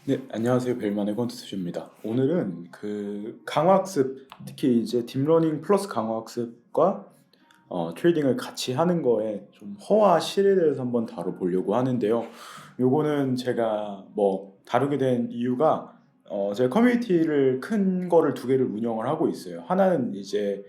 네, 안녕하세요. 벨만의 콘투스입니다. 오늘은 강화학습, 특히 이제 딥러닝 플러스 강화학습과 트레이딩을 같이 하는 거에 좀 허와 실에 대해서 한번 다뤄보려고 하는데요. 요거는 제가 뭐 다루게 된 이유가 제가 커뮤니티를 큰 거를 두 개를 운영을 하고 있어요. 하나는 이제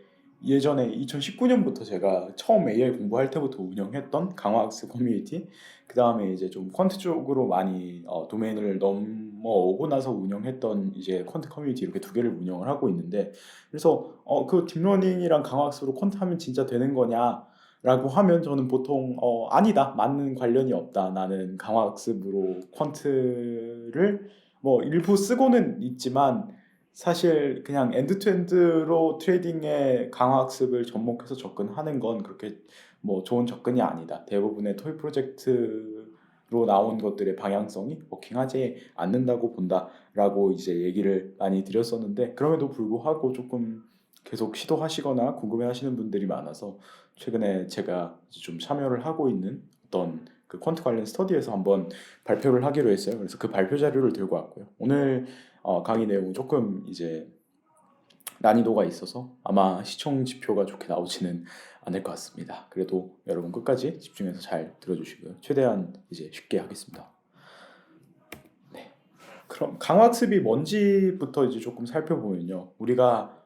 예전에 2019년부터 제가 처음 AI 공부할 때부터 운영했던 강화학습 커뮤니티, 그 다음에 이제 좀 퀀트 쪽으로 많이 도메인을 넘어오고 나서 운영했던 이제 퀀트 커뮤니티, 이렇게 두 개를 운영을 하고 있는데, 그래서 그 딥러닝이랑 강화학습으로 퀀트 하면 진짜 되는 거냐 라고 하면 저는 보통 아니다, 맞는 관련이 없다, 나는 강화학습으로 퀀트를 뭐 일부 쓰고는 있지만 사실 그냥 엔드투엔드로 트레이딩의 강화학습을 접목해서 접근하는 건 그렇게 뭐 좋은 접근이 아니다. 대부분의 토이 프로젝트로 나온 것들의 방향성이 워킹하지 않는다고 본다라고 이제 얘기를 많이 드렸었는데, 그럼에도 불구하고 조금 계속 시도하시거나 궁금해하시는 분들이 많아서 최근에 제가 좀 참여를 하고 있는 어떤 그 퀀트 관련 스터디에서 한번 발표를 하기로 했어요. 그래서 그 발표 자료를 들고 왔고요. 오늘 강의 내용은 조금 이제 난이도가 있어서 아마 시청 지표가 좋게 나오지는 않을 것 같습니다. 그래도 여러분 끝까지 집중해서 잘 들어주시고요. 최대한 이제 쉽게 하겠습니다. 네. 그럼 강학습이 뭔지부터 이제 조금 살펴보면요. 우리가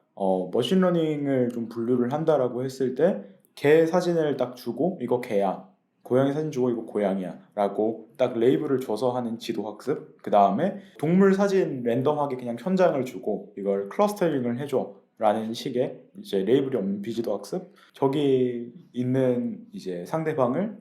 머신러닝을 좀 분류를 한다라고 했을 때 개 사진을 딱 주고 이거 개야, 고양이 사진 주고 이거 고양이야 라고 딱 레이블을 줘서 하는 지도학습, 그 다음에 동물 사진 랜덤하게 그냥 현장을 주고 이걸 클러스터링을 해줘 라는 식의 이제 레이블이 없는 비지도학습, 저기 있는 이제 상대방을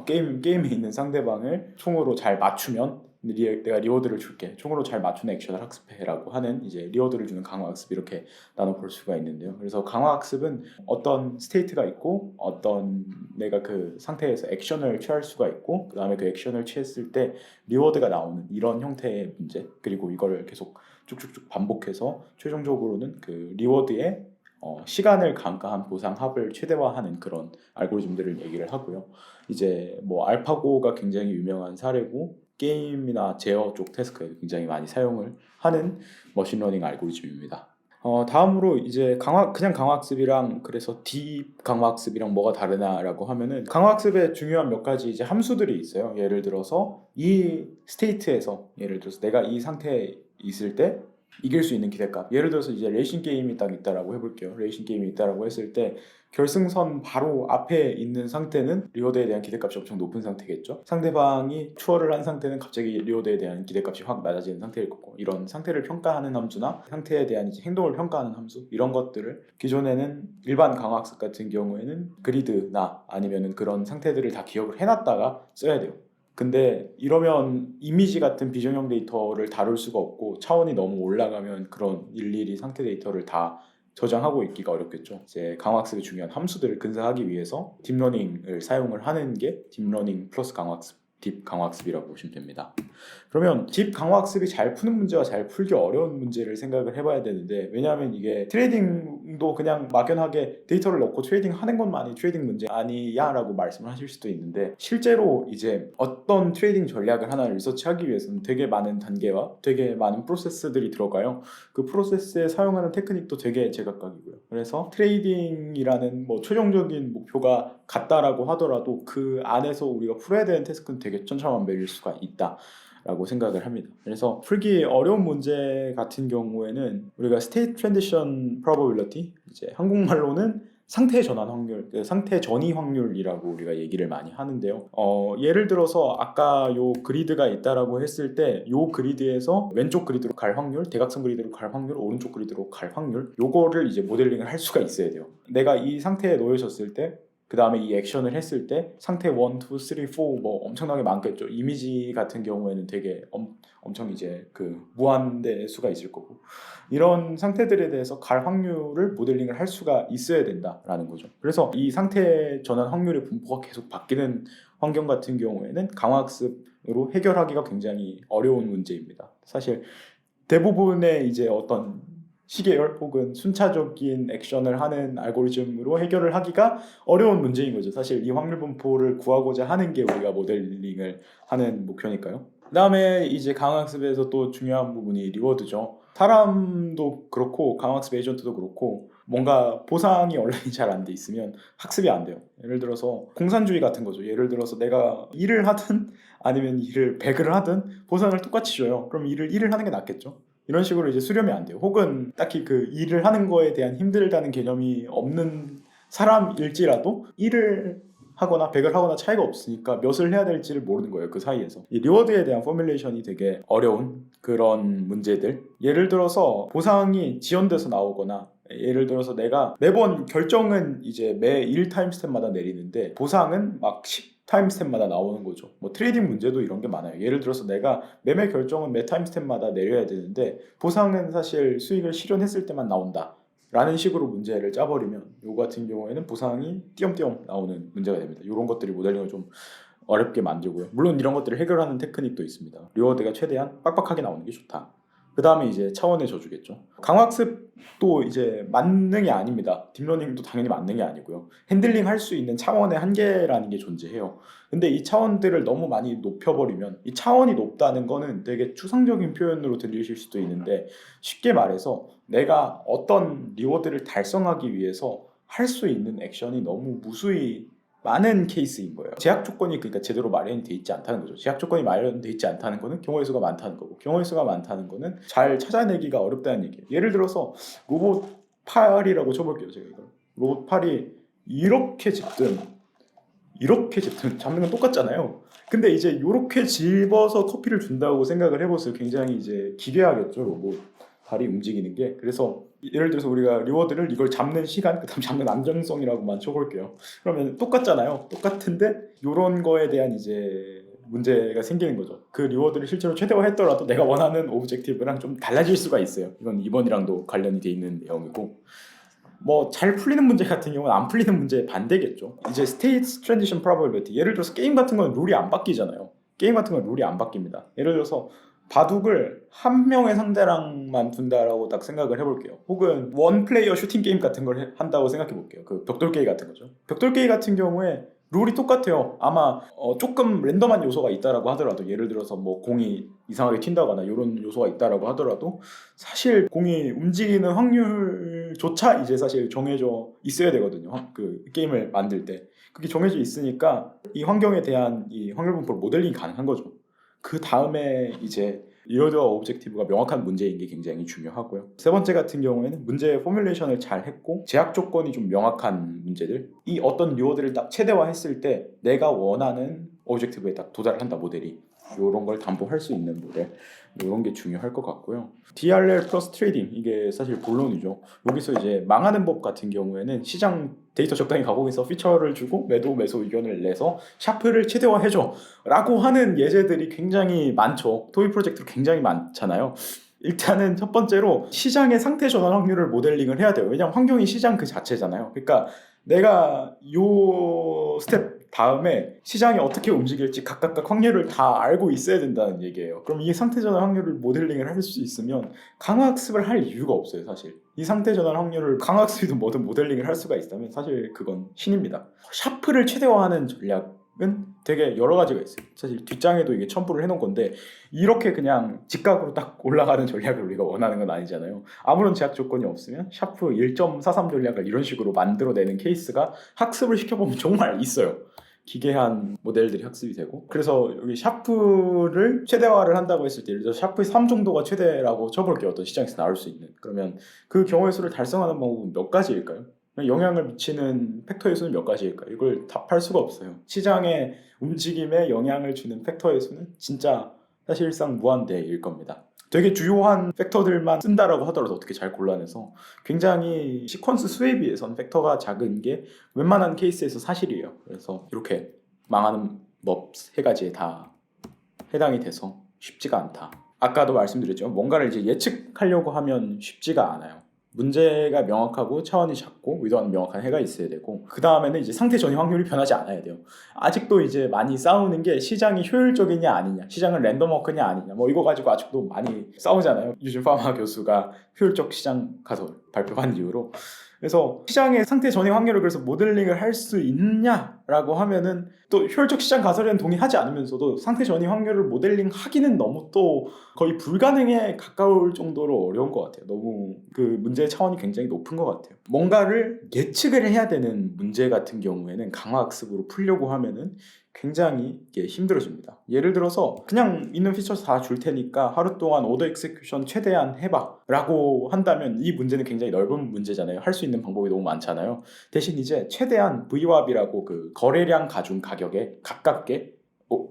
게임에 있는 상대방을 총으로 잘 맞추면 내가 리워드를 줄게, 총으로 잘 맞추는 액션을 학습해라고 하는 이제 리워드를 주는 강화학습, 이렇게 나눠볼 수가 있는데요. 그래서 강화학습은 어떤 스테이트가 있고 어떤 내가 그 상태에서 액션을 취할 수가 있고, 그 다음에 그 액션을 취했을 때 리워드가 나오는 이런 형태의 문제, 그리고 이거를 계속 쭉쭉쭉 반복해서 최종적으로는 그 리워드의 시간을 간과한 보상 합을 최대화하는 그런 알고리즘들을 얘기를 하고요. 이제 뭐 알파고가 굉장히 유명한 사례고, 게임이나 제어 쪽 태스크에 굉장히 많이 사용을 하는 머신러닝 알고리즘입니다. 다음으로 이제 그냥 강화학습이랑 그래서 딥 강화학습이랑 뭐가 다르나라고 하면은, 강화학습에 중요한 몇 가지 이제 함수들이 있어요. 예를 들어서 이 스테이트에서, 예를 들어서 내가 이 상태에 있을 때 이길 수 있는 기대값, 예를 들어서 이제 레이싱 게임이 딱 있다라고 해볼게요. 레이싱 게임이 있다라고 했을 때 결승선 바로 앞에 있는 상태는 리워드에 대한 기대값이 엄청 높은 상태겠죠. 상대방이 추월을 한 상태는 갑자기 리워드에 대한 기대값이 확 낮아지는 상태일 거고, 이런 상태를 평가하는 함수나 상태에 대한 이제 행동을 평가하는 함수, 이런 것들을 기존에는 일반 강화학습 같은 경우에는 그리드나 아니면은 그런 상태들을 다 기억을 해놨다가 써야 돼요. 근데 이러면 이미지 같은 비정형 데이터를 다룰 수가 없고, 차원이 너무 올라가면 그런 일일이 상태 데이터를 다 저장하고 있기가 어렵겠죠. 이제 강화학습의 중요한 함수들을 근사하기 위해서 딥러닝을 사용을 하는 게 딥러닝 플러스 강화학습, 딥 강화학습이라고 보시면 됩니다. 그러면 딥 강화학습이 잘 푸는 문제와 잘 풀기 어려운 문제를 생각을 해봐야 되는데, 왜냐하면 이게 트레이딩도 그냥 막연하게 데이터를 넣고 트레이딩 하는 것만이 트레이딩 문제 아니야 라고 말씀을 하실 수도 있는데, 실제로 이제 어떤 트레이딩 전략을 하나 리서치하기 위해서는 되게 많은 단계와 되게 많은 프로세스들이 들어가요. 그 프로세스에 사용하는 테크닉도 되게 제각각이고요. 그래서 트레이딩이라는 뭐 최종적인 목표가 같다라고 하더라도 그 안에서 우리가 풀어야 되는 태스크는 되게 천차만별일 수가 있다 라고 생각을 합니다. 그래서 풀기 어려운 문제 같은 경우에는 우리가 State Transition Probability, 이제 한국말로는 상태 전환 확률, 상태 전이 확률이라고 우리가 얘기를 많이 하는데요. 예를 들어서 아까 요 그리드가 있다라고 했을 때 요 그리드에서 왼쪽 그리드로 갈 확률, 대각선 그리드로 갈 확률, 오른쪽 그리드로 갈 확률, 요거를 이제 모델링을 할 수가 있어야 돼요. 내가 이 상태에 놓여졌을 때, 그 다음에 이 액션을 했을 때 상태 1, 2, 3, 4 뭐 엄청나게 많겠죠. 이미지 같은 경우에는 되게 엄청 이제 그 무한대 수가 있을 거고, 이런 상태들에 대해서 갈 확률을 모델링을 할 수가 있어야 된다라는 거죠. 그래서 이 상태 전환 확률의 분포가 계속 바뀌는 환경 같은 경우에는 강화학습으로 해결하기가 굉장히 어려운 문제입니다. 사실 대부분의 이제 어떤 시계열 혹은 순차적인 액션을 하는 알고리즘으로 해결을 하기가 어려운 문제인 거죠. 사실 이 확률 분포를 구하고자 하는 게 우리가 모델링을 하는 목표니까요. 그다음에 이제 강학습에서 또 중요한 부분이 리워드죠. 사람도 그렇고 강학습 에이전트도 그렇고 뭔가 보상이 온라인이 잘 안 돼 있으면 학습이 안 돼요. 예를 들어서 공산주의 같은 거죠. 예를 들어서 내가 일을 하든 아니면 일을 100을 하든 보상을 똑같이 줘요. 그럼 일을 하는 게 낫겠죠. 이런 식으로 이제 수렴이 안 돼요. 혹은 딱히 그 일을 하는 거에 대한 힘들다는 개념이 없는 사람일지라도 일을 하거나 100을 하거나 차이가 없으니까 몇을 해야 될지를 모르는 거예요. 그 사이에서. 이 리워드에 대한 포뮬레이션이 되게 어려운 그런 문제들. 예를 들어서 보상이 지연돼서 나오거나 예를 들어서 내가 매번 결정은 이제 매 1타임스텝마다 내리는데 보상은 막 10타임스텝마다 나오는 거죠. 뭐 트레이딩 문제도 이런 게 많아요. 예를 들어서 내가 매매 결정은 매 타임스텝마다 내려야 되는데 보상은 사실 수익을 실현했을 때만 나온다. 라는 식으로 문제를 짜버리면 요 같은 경우에는 보상이 띄엄띄엄 나오는 문제가 됩니다. 이런 것들이 모델링을 좀 어렵게 만들고요. 물론 이런 것들을 해결하는 테크닉도 있습니다. 리워드가 최대한 빡빡하게 나오는 게 좋다. 그 다음에 이제 차원의 저주겠죠. 강학습도 이제 만능이 아닙니다. 딥러닝도 당연히 만능이 아니고요. 핸들링 할 수 있는 차원의 한계라는 게 존재해요. 근데 이 차원들을 너무 많이 높여버리면 이 차원이 높다는 거는 되게 추상적인 표현으로 들리실 수도 있는데 쉽게 말해서 내가 어떤 리워드를 달성하기 위해서 할 수 있는 액션이 너무 무수히 많은 케이스인 거예요. 제약 조건이 그러니까 제대로 마련이 돼 있지 않다는 거죠. 제약 조건이 마련돼 있지 않다는 거는 경우의 수가 많다는 거고 경우의 수가 많다는 거는 잘 찾아내기가 어렵다는 얘기예요. 예를 들어서 로봇 팔이라고 쳐볼게요. 제가 이거 로봇 팔이 이렇게 집든 잡는 건 똑같잖아요. 근데 이제 이렇게 집어서 커피를 준다고 생각을 해보세요. 굉장히 이제 기괴하겠죠, 로봇 발이 움직이는 게. 그래서 예를 들어서 우리가 리워드를 이걸 잡는 시간, 그다음 잡는 안정성이라고만 쳐볼게요. 그러면 똑같잖아요. 똑같은데 이런 거에 대한 이제 문제가 생기는 거죠. 그 리워드를 실제로 최대화했더라도 내가 원하는 오브젝티브랑 좀 달라질 수가 있어요. 이건 이번이랑도 관련이 돼 있는 내용이고. 뭐 잘 풀리는 문제 같은 경우는 안 풀리는 문제의 반대겠죠. 이제 스테이트 트랜지션 프로버빌리티. 예를 들어서 게임 같은 건 룰이 안 바뀌잖아요. 게임 같은 건 룰이 안 바뀝니다. 예를 들어서 바둑을 한 명의 상대랑만 둔다라고 딱 생각을 해볼게요. 혹은 원 플레이어 슈팅 게임 같은 걸 한다고 생각해 볼게요. 그 벽돌 게임 같은 거죠. 벽돌 게임 같은 경우에 룰이 똑같아요. 아마 조금 랜덤한 요소가 있다라고 하더라도 예를 들어서 뭐 공이 이상하게 튄다거나 이런 요소가 있다라고 하더라도 사실 공이 움직이는 확률조차 이제 사실 정해져 있어야 되거든요. 그 게임을 만들 때 그게 정해져 있으니까 이 환경에 대한 이 확률 분포를 모델링이 가능한 거죠. 그 다음에 이제 리워드와 오브젝티브가 명확한 문제인 게 굉장히 중요하고요. 세 번째 같은 경우에는 문제의 포뮬레이션을 잘 했고 제약 조건이 좀 명확한 문제들, 이 어떤 리워드를 딱 최대화했을 때 내가 원하는 오브젝티브에 딱 도달을 한다, 모델이. 이런 걸 담보할 수 있는 모델, 이런 게 중요할 것 같고요. DRL 플러스 트레이딩, 이게 사실 본론이죠. 여기서 이제 망하는 법 같은 경우에는 시장 데이터 적당히 가고 있어 피처를 주고 매수 의견을 내서 샤프를 최대화해줘 라고 하는 예제들이 굉장히 많죠. 토이 프로젝트로 굉장히 많잖아요. 일단은 첫 번째로 시장의 상태 전환 확률을 모델링을 해야 돼요. 왜냐하면 환경이 시장 그 자체잖아요. 그러니까 내가 요 스텝 다음에 시장이 어떻게 움직일지 각각 확률을 다 알고 있어야 된다는 얘기예요. 그럼 이 상태 전환 확률을 모델링을 할 수 있으면 강화학습을 할 이유가 없어요, 사실. 이 상태 전환 확률을 강화학습이든 뭐든 모델링을 할 수가 있다면 사실 그건 신입니다. 샤프를 최대화하는 전략은 되게 여러 가지가 있어요. 사실 뒷장에도 이게 첨부를 해놓은 건데 이렇게 그냥 직각으로 딱 올라가는 전략을 우리가 원하는 건 아니잖아요. 아무런 제약 조건이 없으면 샤프 1.43 전략을 이런 식으로 만들어내는 케이스가 학습을 시켜보면 정말 있어요. 기괴한 모델들이 학습이 되고. 그래서 여기 샤프를 최대화를 한다고 했을 때 예를 들어 샤프 3 정도가 최대라고 쳐볼게요. 어떤 시장에서 나올 수 있는. 그러면 그 경우의 수를 달성하는 방법은 몇 가지일까요? 영향을 미치는 팩터의 수는 몇 가지일까요? 이걸 답할 수가 없어요. 시장의 움직임에 영향을 주는 팩터의 수는 진짜 사실상 무한대일 겁니다. 되게 주요한 팩터들만 쓴다라고 하더라도 어떻게 잘 골라내서 굉장히 시퀀스 수에 비해서는 팩터가 작은 게 웬만한 케이스에서 사실이에요. 그래서 이렇게 망하는 법 세 가지에 다 해당이 돼서 쉽지가 않다. 아까도 말씀드렸죠. 뭔가를 이제 예측하려고 하면 쉽지가 않아요. 문제가 명확하고 차원이 작고 의도하는 명확한 해가 있어야 되고 그 다음에는 이제 상태 전이 확률이 변하지 않아야 돼요. 아직도 이제 많이 싸우는 게 시장이 효율적이냐 아니냐, 시장은 랜덤워크냐 아니냐, 뭐 이거 가지고 아직도 많이 싸우잖아요. 유진 파마 교수가 효율적 시장 가설 발표한 이후로. 그래서 시장의 상태 전이 확률을 그래서 모델링을 할 수 있냐라고 하면은 또 효율적 시장 가설에는 동의하지 않으면서도 상태 전이 확률을 모델링 하기는 너무 또 거의 불가능에 가까울 정도로 어려운 것 같아요. 너무 그 문제의 차원이 굉장히 높은 것 같아요. 뭔가를 예측을 해야 되는 문제 같은 경우에는 강화학습으로 풀려고 하면은 굉장히 이게 힘들어집니다. 예를 들어서 그냥 있는 피처 다 줄 테니까 하루 동안 오더 익세큐션 최대한 해봐 라고 한다면 이 문제는 굉장히 넓은 문제잖아요. 할 수 있는 방법이 너무 많잖아요. 대신 이제 최대한 VWAP이라고 그 거래량 가중 가격에 가깝게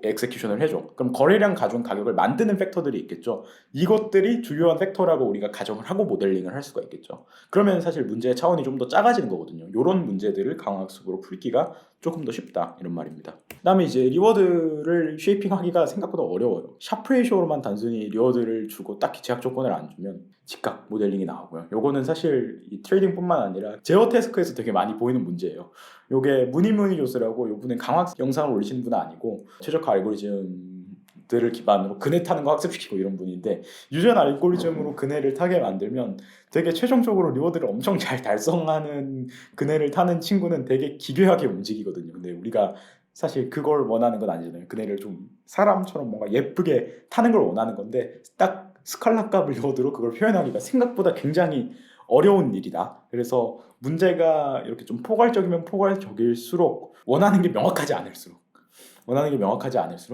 엑세큐션을 해줘. 그럼 거래량 가중 가격을 만드는 팩터들이 있겠죠. 이것들이 주요한 팩터라고 우리가 가정을 하고 모델링을 할 수가 있겠죠. 그러면 사실 문제의 차원이 좀 더 작아지는 거거든요. 이런 문제들을 강화학습으로 풀기가 조금 더 쉽다 이런 말입니다. 그다음에 이제 리워드를 쉐이핑하기가 생각보다 어려워요. 샤프 레이쇼로만 단순히 리워드를 주고 딱히 제약 조건을 안 주면 즉각 모델링이 나오고요. 요거는 사실 이 트레이딩뿐만 아니라 제어 태스크에서 되게 많이 보이는 문제예요. 요게 무늬무늬 조스라고 요분은 강학 영상을 올리시는 분은 아니고 최적화 알고리즘들을 기반으로 그네 타는 거 학습시키고 이런 분인데 유전 알고리즘으로 그네를 타게 만들면 되게 최종적으로 리워드를 엄청 잘 달성하는 그네를 타는 친구는 되게 기괴하게 움직이거든요. 근데 우리가 사실 그걸 원하는 건 아니잖아요. 그네를 좀 사람처럼 뭔가 예쁘게 타는 걸 원하는 건데 딱 스칼라 값을 리워드로 그걸 표현하기가 생각보다 굉장히 어려운 일이다. 그래서 문제가 이렇게 좀 포괄적이면 포괄적일수록 원하는 게 명확하지 않을수록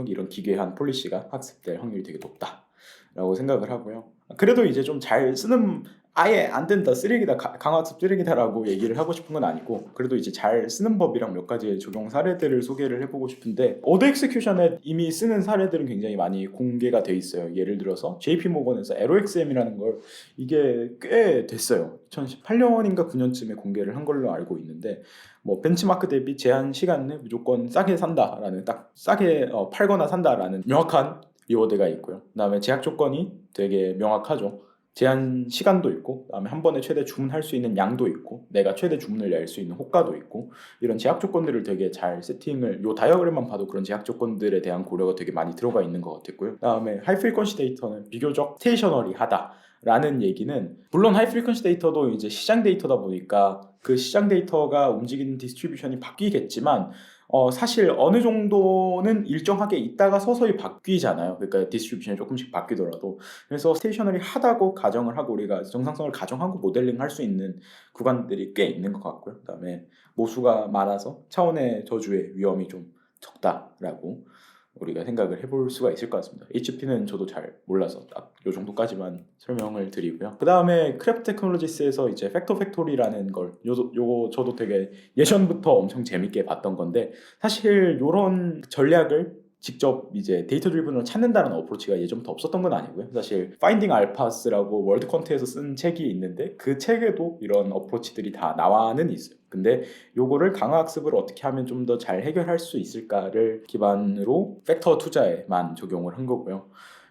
이런 기괴한 폴리시가 학습될 확률이 되게 높다라고 생각을 하고요. 그래도 이제 좀 잘 쓰는 아예 안 된다 쓰레기다 강화학습 쓰레기다라고 얘기를 하고 싶은 건 아니고 그래도 이제 잘 쓰는 법이랑 몇 가지의 적용 사례들을 소개를 해보고 싶은데 오더 엑스큐션에 이미 쓰는 사례들은 굉장히 많이 공개가 돼 있어요. 예를 들어서 JP 모건에서 LOXM이라는 걸 이게 꽤 됐어요. 2018년인가 9년쯤에 공개를 한 걸로 알고 있는데 뭐 벤치마크 대비 제한 시간 내 무조건 싸게 산다라는 딱 싸게 팔거나 산다라는 명확한 리워드가 있고요. 그다음에 제약 조건이 되게 명확하죠. 제한 시간도 있고 그다음에 한 번에 최대 주문할 수 있는 양도 있고 내가 최대 주문을 낼 수 있는 호가도 있고 이런 제약 조건들을 되게 잘 세팅을 요 다이어그램만 봐도 그런 제약 조건들에 대한 고려가 되게 많이 들어가 있는 것 같았고요. 그다음에 하이 프리퀀시 데이터는 비교적 스테이셔너리하다 라는 얘기는 물론 하이 프리퀀시 데이터도 이제 시장 데이터다 보니까 그 시장 데이터가 움직이는 디스트리뷰션이 바뀌겠지만 사실 어느 정도는 일정하게 있다가 서서히 바뀌잖아요. 그러니까 디스트리뷰션이 조금씩 바뀌더라도 그래서 스테이셔너리 하다고 가정을 하고 우리가 정상성을 가정하고 모델링 할 수 있는 구간들이 꽤 있는 것 같고요. 그다음에 모수가 많아서 차원의 저주의 위험이 좀 적다라고 우리가 생각을 해볼 수가 있을 것 같습니다. HP는 저도 잘 몰라서 딱 요 정도까지만 설명을 드리고요. 그 다음에 크래프트 테크놀로지스에서 이제 팩터 팩토리라는 걸 요거 저도 되게 예전부터 엄청 재밌게 봤던 건데 사실 요런 전략을 직접 이제 데이터 드리븐으로 찾는다는 어프로치가 예전부터 없었던 건 아니고요. 사실 파인딩 알파스라고 월드 퀀트에서 쓴 책이 있는데 그 책에도 이런 어프로치들이 다 나와는 있어요. 근데 요거를 강화학습을 어떻게 하면 좀 더 잘 해결할 수 있을까를 기반으로 팩터 투자에만 적용을 한 거고요.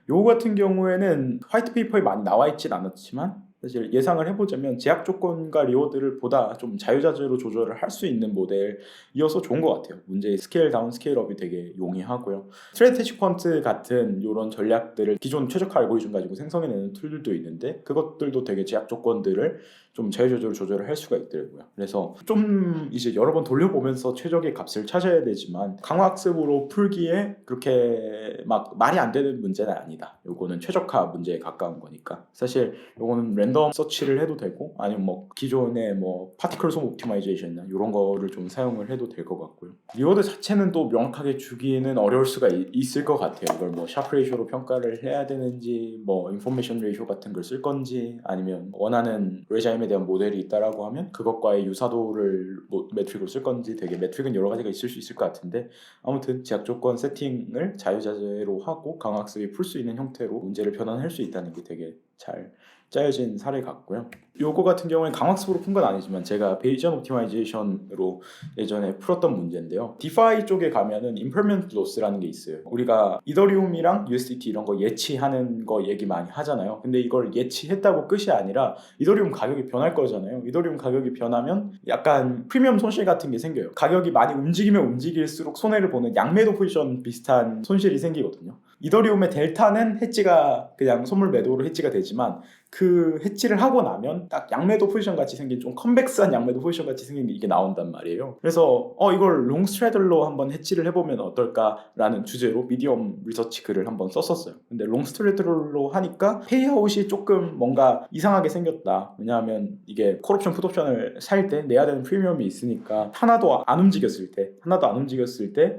요거 같은 경우에는 화이트 페이퍼에 많이 나와 있진 않았지만 사실 예상을 해보자면 제약 조건과 리워드를 보다 좀 자유자재로 조절을 할 수 있는 모델이어서 좋은 것 같아요. 문제의 스케일 다운, 스케일 업이 되게 용이하고요. 스트래티지 퀀트 같은 이런 전략들을 기존 최적화 알고리즘 가지고 생성해내는 툴들도 있는데 그것들도 되게 제약 조건들을 좀 자유자재로 조절을 할 수가 있더라고요. 그래서 좀 이제 여러 번 돌려보면서 최적의 값을 찾아야 되지만 강화학습으로 풀기에 그렇게 막 말이 안 되는 문제는 아니다. 요거는 최적화 문제에 가까운 거니까 사실 요거는 랜덤 서치를 해도 되고 아니면 뭐 기존의 뭐 파티클 솜 옵티마이제이션이나 이런 거를 좀 사용을 해도 될 것 같고요. 리워드 자체는 또 명확하게 주기는 어려울 수가 있을 것 같아요. 이걸 뭐 샤프 레이쇼로 평가를 해야 되는지 뭐 인포메이션 레이쇼 같은 걸 쓸 건지 아니면 원하는 레자임에 대한 모델이 있다라고 하면 그것과의 유사도를 뭐 매트릭으로 쓸 건지 되게 매트릭은 여러 가지가 있을 수 있을 것 같은데 아무튼 제약 조건 세팅을 자유자재로 하고 강학습이 풀 수 있는 형태로 문제를 변환할 수 있다는 게 되게 잘 짜여진 사례 같고요. 요거 같은 경우는 강학습으로 푼 건 아니지만 제가 베이지언 옵티마이제이션으로 예전에 풀었던 문제인데요. 디파이 쪽에 가면은 임퍼먼트 로스라는 게 있어요. 우리가 이더리움이랑 USDT 이런 거 예치하는 거 얘기 많이 하잖아요. 근데 이걸 예치했다고 끝이 아니라 이더리움 가격이 변할 거잖아요. 이더리움 가격이 변하면 약간 프리미엄 손실 같은 게 생겨요. 가격이 많이 움직이면 움직일수록 손해를 보는 양매도 포지션 비슷한 손실이 생기거든요. 이더리움의 델타는 해지가 그냥 선물 매도로 해지가 되지만 그 해지를 하고 나면 딱 양매도 포지션 같이 생긴 좀 컴백스한 양매도 포지션 같이 생긴 이게 나온단 말이에요. 그래서 이걸 롱 스트래들로 한번 해지를 해보면 어떨까라는 주제로 미디엄 리서치 글을 한번 썼었어요. 근데 롱 스트래들로 하니까 페이아웃이 조금 뭔가 이상하게 생겼다. 왜냐하면 이게 콜옵션 풋옵션을 살 때 내야 되는 프리미엄이 있으니까 하나도 안 움직였을 때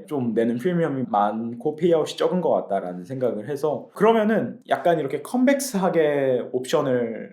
좀 내는 프리미엄이 많고 페이아웃이 적은 것 같다라는 생각을 해서 그러면은 약간 이렇게 컴백스하게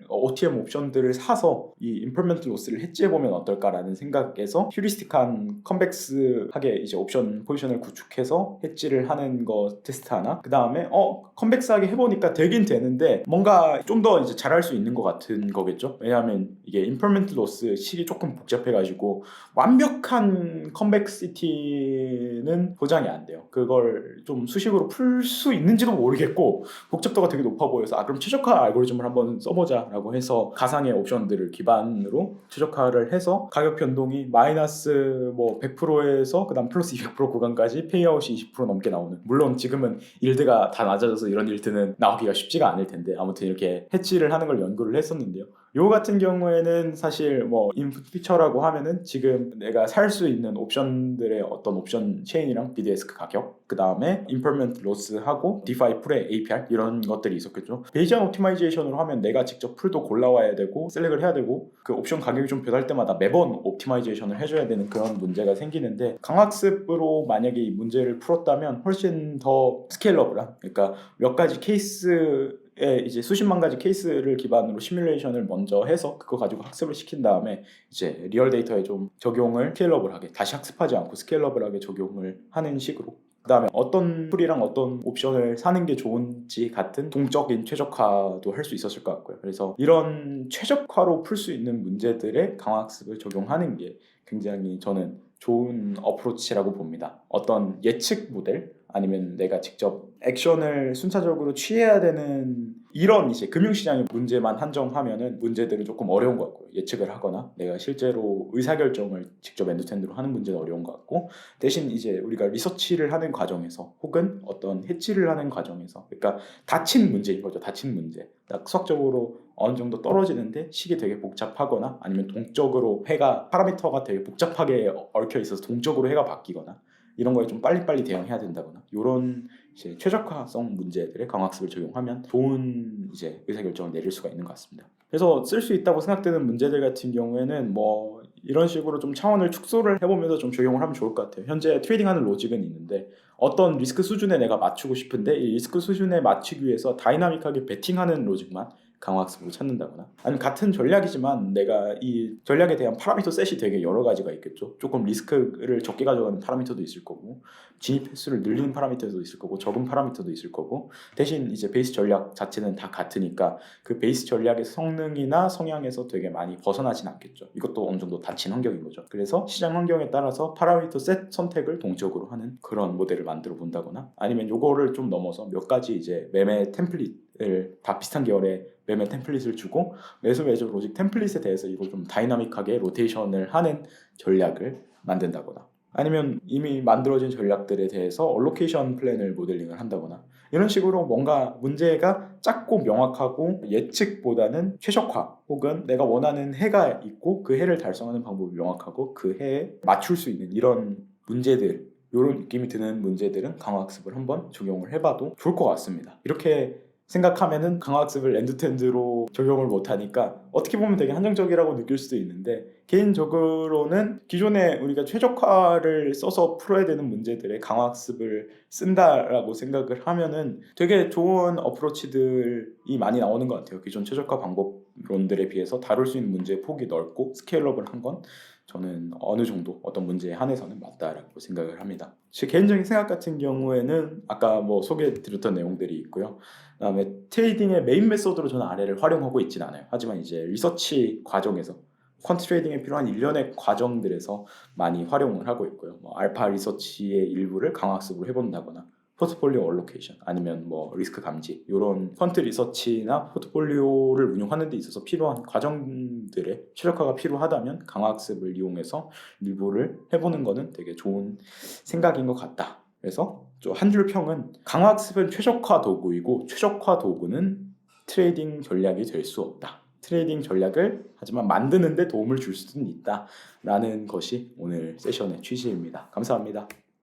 OTM 옵션들을 사서 이 임퍼먼트 로스를 해지해보면 어떨까라는 생각에서 휴리스틱한 컴백스하게 이제 옵션 포지션을 구축해서 해지를 하는 거 테스트 하나, 그 다음에 컴백스하게 해보니까 되긴 되는데 뭔가 좀 더 이제 잘할 수 있는 것 같은 거겠죠. 왜냐하면 이게 임퍼먼트 로스 식이 조금 복잡해가지고 완벽한 컴백시티는 보장이 안 돼요. 그걸 좀 수식으로 풀 수 있는지도 모르겠고 복잡도가 되게 높아 보여서 그럼 최적화 알고리즘을 한번 써보자라고 해서 가상의 옵션들을 기반으로 최적화를 해서 가격 변동이 마이너스 뭐 100%에서 그다음 플러스 200% 구간까지 페이아웃이 20% 넘게 나오는, 물론 지금은 일드가 다 낮아져서 이런 일드는 나오기가 쉽지가 않을 텐데 아무튼 이렇게 해치를 하는 걸 연구를 했었는데요. 요 같은 경우에는 사실 뭐 인풋 피처라고 하면은 지금 내가 살 수 있는 옵션들의 어떤 옵션 체인이랑 비드에스크 가격, 그 다음에 임퍼먼트 로스하고 디파이 풀의 APR 이런 것들이 있었겠죠. 베이지안 옵티마이제이션으로 하면 내가 직접 풀도 골라와야 되고 셀렉을 해야 되고 그 옵션 가격이 좀 변할 때마다 매번 옵티마이제이션을 해줘야 되는 그런 문제가 생기는데, 강학습으로 만약에 이 문제를 풀었다면 훨씬 더 스케일러블한, 그러니까 몇 가지 케이스 이제 수십만 가지 케이스를 기반으로 시뮬레이션을 먼저 해서 그거 가지고 학습을 시킨 다음에 이제 리얼 데이터에 좀 적용을 스케일러블하게, 다시 학습하지 않고 스케일러블하게 적용을 하는 식으로, 그 다음에 어떤 풀이랑 어떤 옵션을 사는 게 좋은지 같은 동적인 최적화도 할 수 있었을 것 같고요. 그래서 이런 최적화로 풀 수 있는 문제들의 강화학습을 적용하는 게 굉장히 저는 좋은 어프로치라고 봅니다. 어떤 예측 모델 아니면 내가 직접 액션을 순차적으로 취해야 되는 이런 이제 금융시장의 문제만 한정하면은 문제들은 조금 어려운 것 같고요. 예측을 하거나 내가 실제로 의사결정을 직접 엔드투엔드로 하는 문제는 어려운 것 같고, 대신 이제 우리가 리서치를 하는 과정에서 혹은 어떤 해치를 하는 과정에서, 그러니까 닫힌 문제인 거죠. 닫힌 문제. 딱 수학적으로 어느 정도 떨어지는데 식이 되게 복잡하거나 아니면 동적으로 해가 파라미터가 되게 복잡하게 얽혀 있어서 동적으로 해가 바뀌거나 이런 거에 좀 빨리빨리 대응해야 된다거나 이런 이제 최적화성 문제들의 강학습을 적용하면 좋은 이제 의사결정을 내릴 수가 있는 것 같습니다. 그래서 쓸 수 있다고 생각되는 문제들 같은 경우에는 뭐 이런 식으로 좀 차원을 축소를 해보면서 좀 적용을 하면 좋을 것 같아요. 현재 트레이딩하는 로직은 있는데 어떤 리스크 수준에 내가 맞추고 싶은데 이 리스크 수준에 맞추기 위해서 다이나믹하게 베팅하는 로직만 강화학습으로 찾는다거나, 아니면 같은 전략이지만 내가 이 전략에 대한 파라미터 셋이 되게 여러 가지가 있겠죠. 조금 리스크를 적게 가져가는 파라미터도 있을 거고 진입 횟수를 늘리는 파라미터도 있을 거고 적은 파라미터도 있을 거고, 대신 이제 베이스 전략 자체는 다 같으니까 그 베이스 전략의 성능이나 성향에서 되게 많이 벗어나진 않겠죠. 이것도 어느 정도 닫힌 환경인 거죠. 그래서 시장 환경에 따라서 파라미터 셋 선택을 동적으로 하는 그런 모델을 만들어 본다거나, 아니면 요거를 좀 넘어서 몇 가지 이제 매매 템플릿을 다 비슷한 계열의 매매 템플릿을 주고 매수 매수 로직 템플릿에 대해서 이거 좀 다이나믹하게 로테이션을 하는 전략을 만든다거나, 아니면 이미 만들어진 전략들에 대해서 얼로케이션 플랜을 모델링을 한다거나, 이런 식으로 뭔가 문제가 작고 명확하고 예측보다는 최적화, 혹은 내가 원하는 해가 있고 그 해를 달성하는 방법이 명확하고 그 해에 맞출 수 있는 이런 문제들, 이런 느낌이 드는 문제들은 강화학습을 한번 적용을 해봐도 좋을 것 같습니다. 이렇게 생각하면은 강화학습을 엔드투엔드로 적용을 못하니까 어떻게 보면 되게 한정적이라고 느낄 수도 있는데, 개인적으로는 기존에 우리가 최적화를 써서 풀어야 되는 문제들의 강화학습을 쓴다라고 생각을 하면은 되게 좋은 어프로치들이 많이 나오는 것 같아요. 기존 최적화 방법론들에 비해서 다룰 수 있는 문제의 폭이 넓고 스케일러블한 건 저는 어느 정도 어떤 문제에 한해서는 맞다라고 생각을 합니다. 제 개인적인 생각 같은 경우에는 아까 뭐 소개해드렸던 내용들이 있고요. 그다음에 트레이딩의 메인 메소드로 저는 아래를 활용하고 있진 않아요. 하지만 이제 리서치 과정에서 퀀트 트레이딩에 필요한 일련의 과정들에서 많이 활용을 하고 있고요. 뭐 알파 리서치의 일부를 강화학습으로 해본다거나 포트폴리오 얼로케이션 아니면 뭐 리스크 감지, 이런 퀀트 리서치나 포트폴리오를 운영하는 데 있어서 필요한 과정들의 최적화가 필요하다면 강화학습을 이용해서 일부를 해보는 거는 되게 좋은 생각인 것 같다. 그래서 한 줄 평은 강화학습은 최적화 도구이고 최적화 도구는 트레이딩 전략이 될 수 없다. 트레이딩 전략을 하지만 만드는 데 도움을 줄 수는 있다 라는 것이 오늘 세션의 취지입니다. 감사합니다.